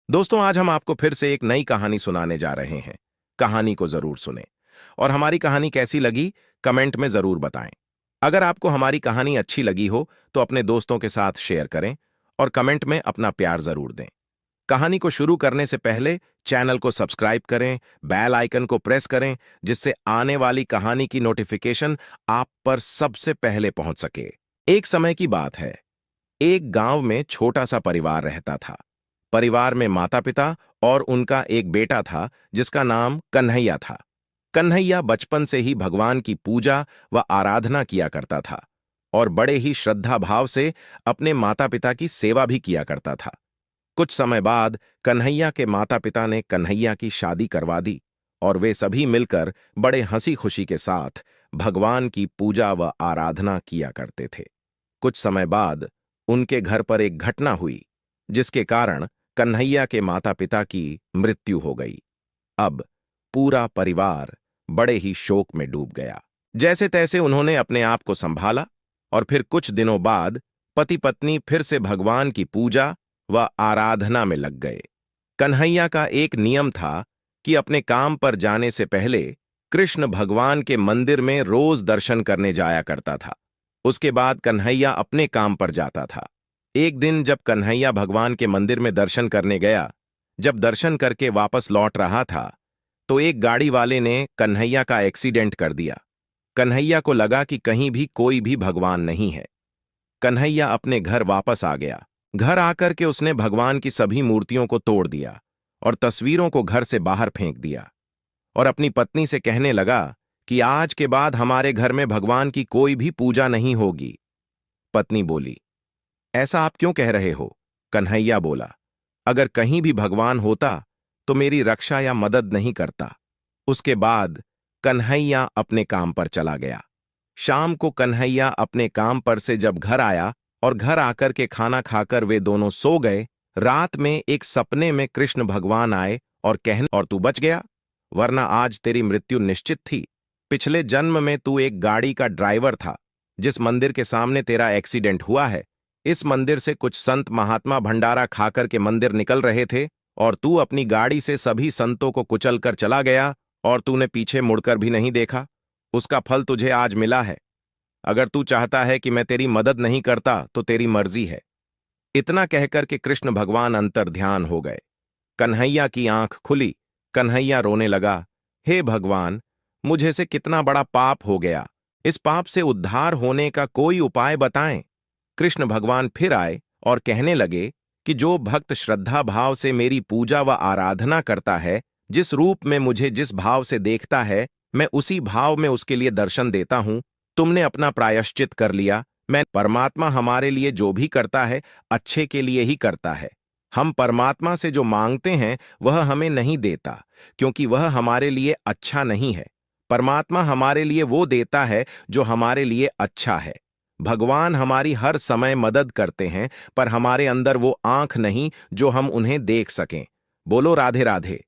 दोस्तों, आज हम आपको फिर से एक नई कहानी सुनाने जा रहे हैं। कहानी को जरूर सुने और हमारी कहानी कैसी लगी कमेंट में जरूर बताएं। अगर आपको हमारी कहानी अच्छी लगी हो तो अपने दोस्तों के साथ शेयर करें और कमेंट में अपना प्यार जरूर दें। कहानी को शुरू करने से पहले चैनल को सब्सक्राइब करें, बेल आइकन को प्रेस करें, जिससे आने वाली कहानी की नोटिफिकेशन आप पर सबसे पहले पहुंच सके। एक समय की बात है। एक गांव में छोटा सा परिवार रहता था। परिवार में माता पिता और उनका एक बेटा था जिसका नाम कन्हैया था। कन्हैया बचपन से ही भगवान की पूजा व आराधना किया करता था और बड़े ही श्रद्धा भाव से अपने माता पिता की सेवा भी किया करता था। कुछ समय बाद कन्हैया के माता पिता ने कन्हैया की शादी करवा दी और वे सभी मिलकर बड़े हंसी खुशी के साथ भगवान की पूजा व आराधना किया करते थे। कुछ समय बाद उनके घर पर एक घटना हुई जिसके कारण कन्हैया के माता पिता की मृत्यु हो गई। अब पूरा परिवार बड़े ही शोक में डूब गया। जैसे तैसे उन्होंने अपने आप को संभाला और फिर कुछ दिनों बाद पति पत्नी फिर से भगवान की पूजा व आराधना में लग गए। कन्हैया का एक नियम था कि अपने काम पर जाने से पहले कृष्ण भगवान के मंदिर में रोज दर्शन करने जाया करता था। उसके बाद कन्हैया अपने काम पर जाता था। एक दिन जब कन्हैया भगवान के मंदिर में दर्शन करने गया, जब दर्शन करके वापस लौट रहा था तो एक गाड़ी वाले ने कन्हैया का एक्सीडेंट कर दिया। कन्हैया को लगा कि कहीं भी कोई भी भगवान नहीं है। कन्हैया अपने घर वापस आ गया। घर आकर के उसने भगवान की सभी मूर्तियों को तोड़ दिया और तस्वीरों को घर से बाहर फेंक दिया और अपनी पत्नी से कहने लगा कि आज के बाद हमारे घर में भगवान की कोई भी पूजा नहीं होगी। पत्नी बोली, ऐसा आप क्यों कह रहे हो? कन्हैया बोला, अगर कहीं भी भगवान होता तो मेरी रक्षा या मदद नहीं करता। उसके बाद कन्हैया अपने काम पर चला गया। शाम को कन्हैया अपने काम पर से जब घर आया और घर आकर के खाना खाकर वे दोनों सो गए, रात में एक सपने में कृष्ण भगवान आए और कहने, और तू बच गया, वरना आज तेरी मृत्यु निश्चित थी। पिछले जन्म में तू एक गाड़ी का ड्राइवर था। जिस मंदिर के सामने तेरा एक्सीडेंट हुआ है, इस मंदिर से कुछ संत महात्मा भंडारा खाकर के मंदिर निकल रहे थे और तू अपनी गाड़ी से सभी संतों को कुचलकर चला गया और तूने पीछे मुड़कर भी नहीं देखा। उसका फल तुझे आज मिला है। अगर तू चाहता है कि मैं तेरी मदद नहीं करता तो तेरी मर्जी है। इतना कहकर के कृष्ण भगवान अंतर्ध्यान हो गए। कन्हैया की आंख खुली। कन्हैया रोने लगा, हे भगवान, मुझे से कितना बड़ा पाप हो गया। इस पाप से उद्धार होने का कोई उपाय बताएं। कृष्ण भगवान फिर आए और कहने लगे कि जो भक्त श्रद्धा भाव से मेरी पूजा व आराधना करता है, जिस रूप में मुझे जिस भाव से देखता है, मैं उसी भाव में उसके लिए दर्शन देता हूं। तुमने अपना प्रायश्चित कर लिया। मैं परमात्मा हमारे लिए जो भी करता है अच्छे के लिए ही करता है। हम परमात्मा से जो मांगते हैं वह हमें नहीं देता, क्योंकि वह हमारे लिए अच्छा नहीं है। परमात्मा हमारे लिए वो देता है जो हमारे लिए अच्छा है। भगवान हमारी हर समय मदद करते हैं, पर हमारे अंदर वो आंख नहीं जो हम उन्हें देख सकें। बोलो राधे राधे।